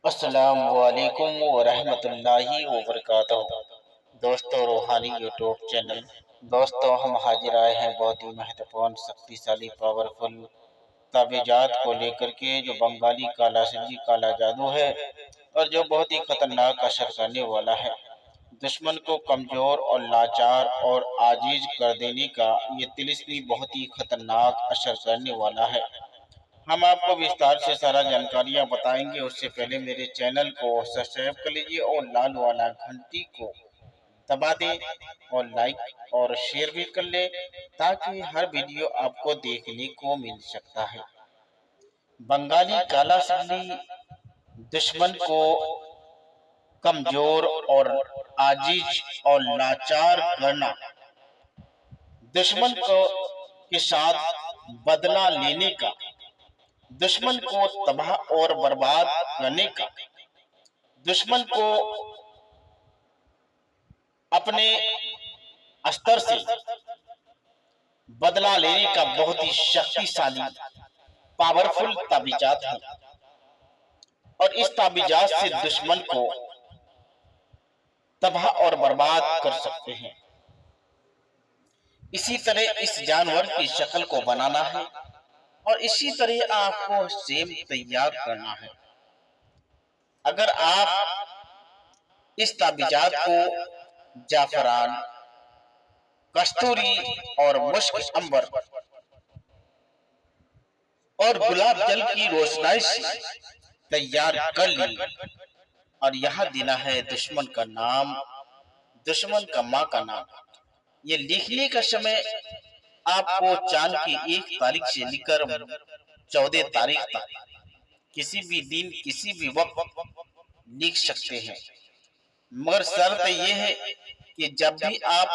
السلام علیکم ورحمۃ اللہ وبرکاتہ۔ دوستو روحانی یوٹیوب چینل، ہم حاضر آئے ہیں بہت ہی مہتوپورن شکتیشالی پاورفل تعویذات کو لے کر کے، جو بنگالی کالا سنجی کالا جادو ہے اور جو بہت ہی خطرناک اثر کرنے والا ہے۔ دشمن کو کمزور اور لاچار اور عاجز کر دینے کا یہ طلسمی بہت ہی خطرناک اثر کرنے والا ہے۔ ہم آپ کو وستار سے سارا جانکاریاں بتائیں گے۔ اس سے پہلے میرے چینل کو سبسکرائب کر لیجئے اور لال والا گھنٹی کو دبا دیں اور لائک اور شیئر بھی کر لیں تاکہ ہر ویڈیو آپ کو دیکھنے کو مل سکتا ہے۔ بنگالی کالا سنی دشمن کو کمزور اور عاجز اور لاچار کرنا، دشمن کے ساتھ بدلہ لینے کا، دشمن کو تباہ اور برباد کرنے کا، دشمن کو اپنے استر سے بدلہ لینے کا بہت ہی شکتیشالی پاورفل تعویذات ہیں، اور اس تعویذات سے دشمن کو تباہ اور برباد کر سکتے ہیں۔ اسی طرح اس جانور کی شکل کو بنانا ہے اور اسی طرح آپ کو سیم تیار کرنا ہے۔ اگر آپ اس تعویذات کو جعفران، کستوری اور مشک عنبر اور گلاب جل کی روشنائی سے تیار کر لی اور یہاں دینا ہے دشمن کا نام، دشمن کا ماں کا نام۔ یہ لکھنے کا سمے آپ کو چاند کی 1 تاریخ سے لے کر 14 تاریخ تک کسی بھی دن کسی بھی وقت لکھ سکتے ہیں، مگر شرط یہ ہے کہ جب بھی آپ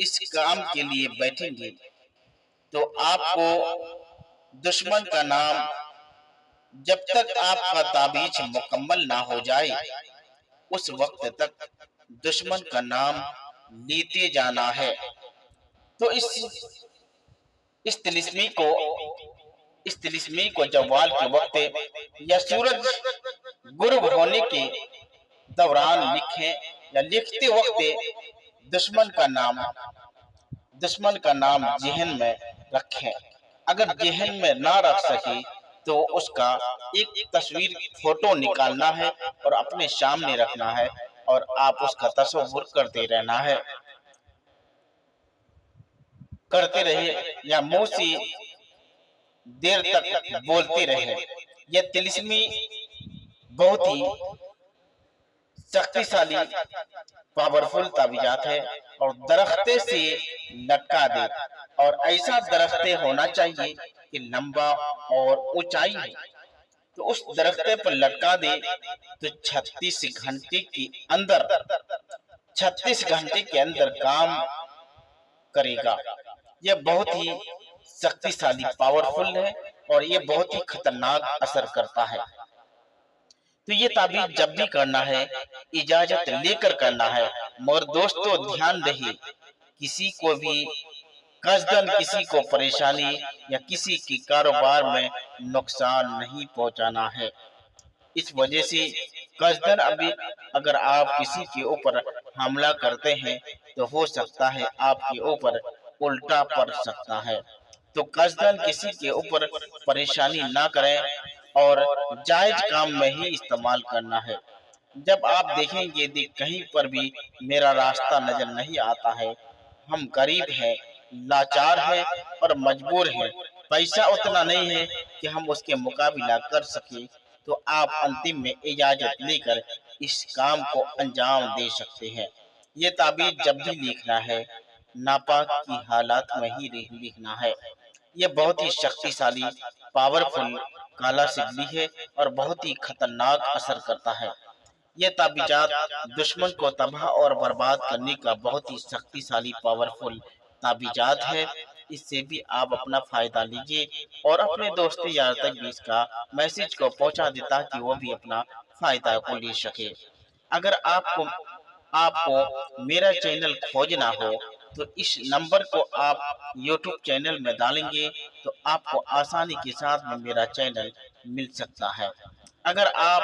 اس کام کے لیے بیٹھیں گے تو آپ کو دشمن کا نام، جب تک آپ کا تعویذ مکمل نہ ہو جائے اس وقت تک دشمن کا نام لیتے جانا ہے۔ تو اس طلسمی کو جوال کے وقت یا سورج غروب ہونے کے دوران لکھیں یا لکھتے وقت دشمن کا نام ذہن میں رکھیں۔ اگر ذہن میں نہ رکھ سکے تو اس کا ایک تصویر فوٹو نکالنا ہے اور اپنے سامنے رکھنا ہے اور آپ اس کا تصور کرتے رہے یا منہ سے دیر تک بولتے رہے۔ یہ طلسمی بہت ہی شکتیشالی پاورفل تعویذات ہے، اور درختے سے لٹکا دے، اور ایسا درختے ہونا چاہیے کہ لمبا اور اونچائی ہے، تو اس درختے پر لٹکا دے تو 36 گھنٹے کے اندر کام کرے گا۔ یہ بہت ہی شکتیشالی پاورفل ہے اور یہ بہت ہی خطرناک اثر کرتا ہے۔ تو یہ تعویذ جب بھی کرنا ہے اجازت لے کر کرنا ہے، مگر دوستو دھیان رہے کسی کو بھی قصدن کسی کو پریشانی یا کسی کی کاروبار میں نقصان نہیں پہنچانا ہے۔ اس وجہ سے قصدن اگر آپ کسی کے اوپر حملہ کرتے ہیں تو ہو سکتا ہے آپ کے اوپر الٹا پڑ سکتا ہے۔ تو قصدن کسی کے اوپر پریشانی نہ کریں اور جائز کام میں ہی استعمال کرنا ہے۔ جب آپ دیکھیں گے کہیں پر بھی میرا راستہ نظر نہیں آتا ہے، ہم غریب ہیں، لاچار ہیں اور مجبور ہیں، پیسہ اتنا نہیں ہے کہ ہم اس کے مقابلہ کر سکیں، تو آپ انتم میں اجازت لے کر اس کام کو انجام دے سکتے ہیں۔ یہ تعویذ جب بھی لکھنا ہے ناپاک کی حالات میں ہی لکھنا ہے۔ یہ بہت ہی شکتیشالی پاورفل کالا سگلی ہے اور بہت ہی خطرناک اثر کرتا ہے۔ یہ تعویذات دشمن کو تباہ اور برباد کرنے کا بہت ہی شکتیشالی پاورفل تعویذات ہے۔ اس سے بھی آپ اپنا فائدہ لیجئے اور اپنے دوست یار تک بھی اس کا میسج کو پہنچا دے تاکہ وہ بھی اپنا فائدہ کو لے سکے۔ اگر آپ کو میرا چینل کھوجنا ہو تو اس نمبر کو آپ یوٹیوب چینل میں ڈالیں گے تو آپ کو آسانی کے ساتھ میں میرا چینل مل سکتا ہے۔ اگر آپ